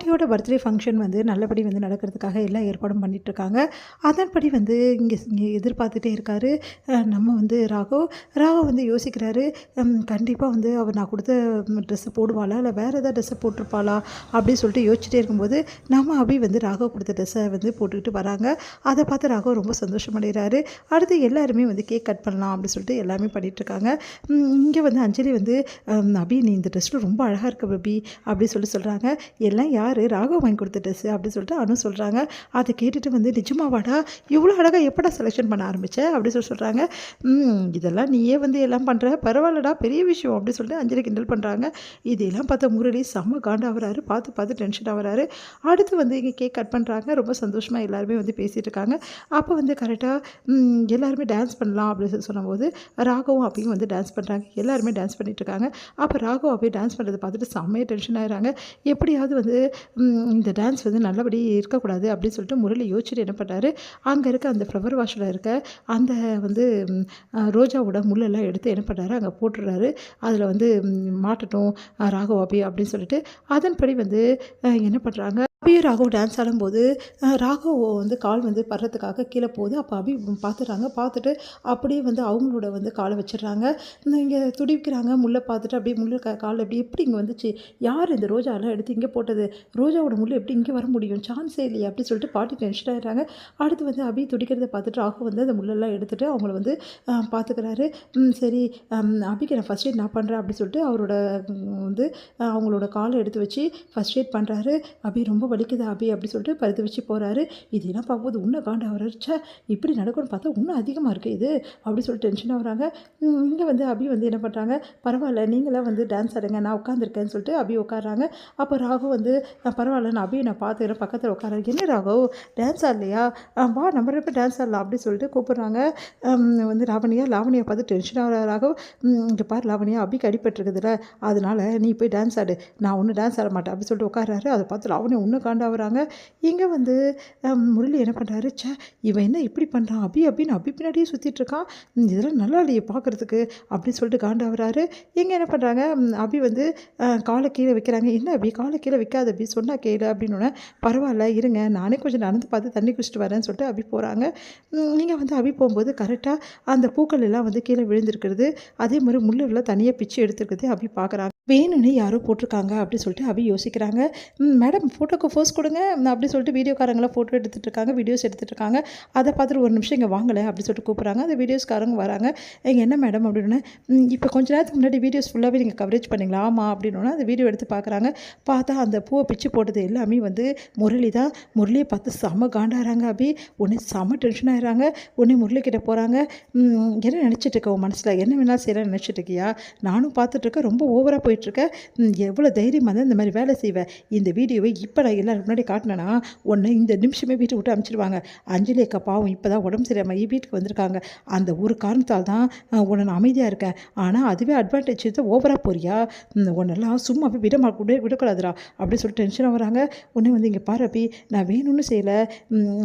அபியோட birthday function வந்து நல்லபடி வந்து நடக்கிறதுக்காக எல்லா ஏற்பாடும் பண்ணிகிட்ருக்காங்க. அதன்படி வந்து இங்கே எதிர்பார்த்துட்டே இருக்காரு நம்ம வந்து ராகவ் வந்து யோசிக்கிறாரு, கண்டிப்பாக வந்து அவர் நான் கொடுத்த ட்ரெஸ்ஸை போடுவாளா இல்லை வேறு ஏதாவது ட்ரெஸ்ஸை போட்டிருப்பாளா அப்படின்னு சொல்லிட்டு யோசிச்சுட்டே இருக்கும்போது நம்ம அபி வந்து ராகவ் கொடுத்த ட்ரெஸ்ஸை வந்து போட்டுக்கிட்டு வராங்க. அதை பார்த்து ராகவ் ரொம்ப சந்தோஷமடைகிறாரு. அடுத்து எல்லாருமே வந்து கேக் கட் பண்ணலாம் அப்படின்னு சொல்லிட்டு எல்லாமே பண்ணிகிட்ருக்காங்க. இங்கே வந்து அஞ்சலி வந்து அபி நீ இந்த ட்ரெஸ்ஸில் ரொம்ப அழகாக இருக்க பபி அப்படின்னு சொல்கிறாங்க. எல்லாம் யார் ராகவ் வாங்கி கொடுத்த ட்ரெஸ்ஸு அப்படின்னு சொல்லிட்டு அனு சொல்கிறாங்க. அதை கேட்டுட்டு வந்து நிஜமாவாடா இவ்வளோ அழகாக எப்படா செலெக்ஷன் பண்ண ஆரம்பித்த அப்படின்னு சொல்கிறாங்க. இதெல்லாம் நீயே வந்து எல்லாம் பண்ணுற பரவாயில்லடா பெரிய விஷயம் அப்படின்னு சொல்லிட்டு அஞ்சலி கிண்டல் பண்ணுறாங்க. இதெல்லாம் பார்த்தா முரளி செம்ம காண்டாகிறாரு. பார்த்து டென்ஷன் ஆகிறாரு. அடுத்து வந்து இங்கே கேக் கட் பண்ணுறாங்க. ரொம்ப சந்தோஷமாக எல்லாருமே வந்து பேசிகிட்டு இருக்காங்க. அப்போ வந்து கரெக்டாக எல்லாருமே டான்ஸ் பண்ணலாம் அப்படின்னு சொன்னபோது ராகவும் அப்பயும் வந்து டான்ஸ் பண்ணுறாங்க. எல்லாருமே டான்ஸ் பண்ணிகிட்ருக்காங்க. அப்போ ராகவ் அப்படியே டான்ஸ் பண்ணுறதை பார்த்துட்டு செம்மையாக டென்ஷன் ஆகிறாங்க. எப்படியாவது வந்து இந்த டான்ஸ் வந்து நல்லபடி இருக்கக்கூடாது அப்படின்னு சொல்லிட்டு முரளி யோசிச்சுட்டு என்ன பண்ணுறாரு, அங்கே இருக்க அந்த ஃப்ளவர் வாஷில் இருக்க அந்த வந்து ரோஜாவோட முள்ளெல்லாம் எடுத்து என்ன பண்ணுறாரு அங்கே போட்டுடுறாரு. அதில் வந்து மாட்டட்டும் ராகவ் அப்படின்னு சொல்லிட்டு அதன்படி வந்து என்ன பண்ணுறாங்க, அபியும் ராகவ் டான்ஸ் ஆடும்போது ராகவ் வந்து கால் வந்து படுறதுக்காக கீழே போகுது. அப்போ அபி பார்த்துட்றாங்க. பார்த்துட்டு அப்படியே வந்து அவங்களோட வந்து காலை வச்சிடுறாங்க. இங்கே துடிக்கிறாங்க. முள்ளை பார்த்துட்டு அப்படியே முள்ளு கால் எப்படி இங்கே வந்துச்சு, யார் இந்த ரோஜாலாம் எடுத்து இங்கே போட்டது, ரோஜாவோட முள் எப்படி இங்கே வர முடியும், சான்ஸே இல்லையா அப்படின்னு சொல்லிட்டு பாட்டி டென்ஷன் ஆகிடுறாங்க. அடுத்து வந்து அபி துடிக்கிறத பார்த்துட்டு ராகவ் வந்து அந்த முள்ளெல்லாம் எடுத்துகிட்டு அவங்கள வந்து பார்த்துக்கிறாரு. சரி அபிக்கு நான் ஃபஸ்ட் எய்ட் நான் பண்ணுறேன் அப்படின்னு சொல்லிட்டு அவரோட வந்து அவங்களோட காலை எடுத்து வச்சு ஃபஸ்ட் எய்ட் பண்ணுறாரு. அபி ரொம்ப வலிக்குது அபி அப்படி சொல்லிட்டு பருத்து வச்சு போகிறாரு. இதெல்லாம் பார்க்கும்போது இன்னும் காண்ட வரச்சா இப்படி நடக்கும்னு பார்த்தா இன்னும் அதிகமாக இருக்குது இது அப்படி சொல்லிட்டு டென்ஷனாக வராங்க. இங்கே வந்து அபி வந்து என்ன பண்ணுறாங்க, பரவாயில்ல நீங்களாம் வந்து டான்ஸ் ஆடுங்க நான் உட்காந்துருக்கேன்னு சொல்லிட்டு அபி உட்காடுறாங்க. அப்போ ராகவ் வந்து பரவாயில்ல நான் அபியை நான் பார்த்துக்கிறேன் பக்கத்தில் உட்கார, என்ன ராகவ் டான்ஸ் ஆடலையா, வா நம்ம ரெண்டு பேர் டான்ஸ் ஆடலாம் அப்படி சொல்லிட்டு கூப்பிட்றாங்க. வந்து லாவணியா பார்த்து டென்ஷனாக ராகவ், இங்கே பாரு லாவணியா அபிக்கு அடிபட்டுருக்குதுல அதனால் நீ போய் டான்ஸ் ஆடு, நான் ஒன்றும் டான்ஸ் ஆட மாட்டேன் அப்படி சொல்லிட்டு உட்காராரு. அதை பார்த்து லாவணியா இன்னும் காண்டாகிறாங்க. இங்கே வந்து முரளி என்ன பண்ணுறாரு, இவன் என்ன இப்படி பண்ணுறான் அப்படின்னு அபி பின்னாடியே சுற்றிட்டுருக்கான், இதெல்லாம் நல்லா இல்லையே பார்க்குறதுக்கு அப்படின்னு சொல்லிட்டு காண்டாகிறாரு. இங்கே என்ன பண்ணுறாங்க, அபி வந்து காலை கீழே வைக்கிறாங்க. என்ன அபி காலை கீழே வைக்காத அபி சொன்னால் கேளு அப்படின்னு, பரவாயில்ல இருங்க நானே கொஞ்சம் நடந்து பார்த்து தண்ணி குடிச்சிட்டு வரேன்னு சொல்லிட்டு அபி போகிறாங்க. நீங்கள் வந்து அபி போகும்போது கரெக்டாக அந்த பூக்கள் எல்லாம் வந்து கீழே விழுந்திருக்கிறது, அதே மாதிரி முள்ளெல்லாம் தனியாக பிச்சு எடுத்துருக்குது அபி பார்க்குறாங்க. வேணும்னு யாரோ போட்டிருக்காங்க அப்படின்னு சொல்லிட்டு அபி யோசிக்கிறாங்க. மேடம் ஃபோட்டோக்கு ஃபோர்ஸ் கொடுங்க அப்படி சொல்லிட்டு வீடியோக்காரங்களாம் ஃபோட்டோ எடுத்துகிட்டு இருக்காங்க, வீடியோஸ் எடுத்துகிட்டு இருக்காங்க. அதை பார்த்துட்டு ஒரு நிமிஷம் இங்கே வாங்கலை அப்படின்னு சொல்லிட்டு கூப்பிட்றாங்க. அந்த வீடியோஸ்காரங்க வராங்க. என்ன மேடம் அப்படின்னு, இப்போ கொஞ்ச நேரத்துக்கு முன்னாடி வீடியோஸ் ஃபுல்லாகவே நீங்கள் கவரேஜ் பண்ணிங்களா, ஆமாம் அப்படின்னு அந்த வீடியோ எடுத்து பார்க்குறாங்க. பார்த்தா அந்த பூவை பிச்சு போட்டது எல்லாமே வந்து முரளி தான். முரளியை பார்த்து செம்ம காண்டாகிறாங்க அபி. உடனே செம்ம டென்ஷன் ஆகிறாங்க. உடனே முரளிக்கிட்ட போகிறாங்க. என்ன நினச்சிட்டு இருக்க உன் மனசில், என்ன வேணாலும் செய்யலாம் நினச்சிட்டு இருக்கியா, நானும் பார்த்துட்ருக்கேன் ரொம்ப ஓவராக போயிட்டுருக்கேன், எவ்வளோ தைரியமாக தான் இந்த மாதிரி வேலை செய்வேன், இந்த வீடியோவை இப்போ நான் எல்லாரும் முன்னாடி காட்டினேன்னா உன்னை இந்த நிமிஷமே வீட்டை விட்டு அனுப்பிச்சிடுவாங்க, அஞ்சலி அக்கா பாவம் இப்போ தான் உடம்பு சரியாமல் வீட்டுக்கு வந்திருக்காங்க, அந்த ஒரு காரணத்தால் தான் உன்னை நான் அமைதியாக இருக்கேன், ஆனால் அதுவே அட்வான்டேஜ் தான் ஓவராக போறியா, உன்னெல்லாம் சும்மா போய் விடக்கூடாதுரா அப்படி சொல்லிட்டு டென்ஷனாக வராங்க. உடனே வந்து இங்கே பாரு அபி நான் வேணும்னு செய்யலை,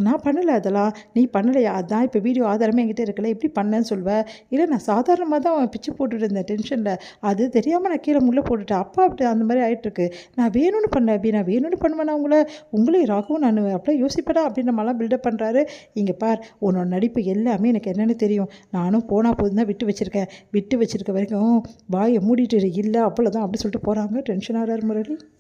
நான் பண்ணலை, அதெல்லாம் நீ பண்ணலையா, அதான் இப்போ வீடியோ ஆதாரமே என்கிட்ட இருக்கல, எப்படி பண்ணேன்னு சொல்வேன், இல்லை நான் சாதாரணமாக தான் பிச்சு போட்டுட்டு இருந்தேன் டென்ஷனில், அது தெரியாமல் நான் கீழே முள்ளே போட்டுட்டேன், அப்பா அப்படி அந்த மாதிரி ஆகிட்டுருக்கு, நான் வேணும்னு பண்ணேன் அபி, நான் வேணும்னு பண்ணுவேன்னா உங்களே ராகவும் நான் அப்படியே யோசிப்பேடா அப்படின்னு நம்மளாம் பில்டப் பண்ணுறாரு. இங்கே பார் உன்னோட நடிப்பு எல்லாமே எனக்கு என்னென்னு தெரியும், நானும் போனால் போதும் தான் விட்டு வச்சுருக்க வரைக்கும் வாயை மூடிட்டு இல்லை அவ்வளோதான் அப்படி சொல்லிட்டு போகிறாங்க. டென்ஷன் ஆகிறார் முரளி.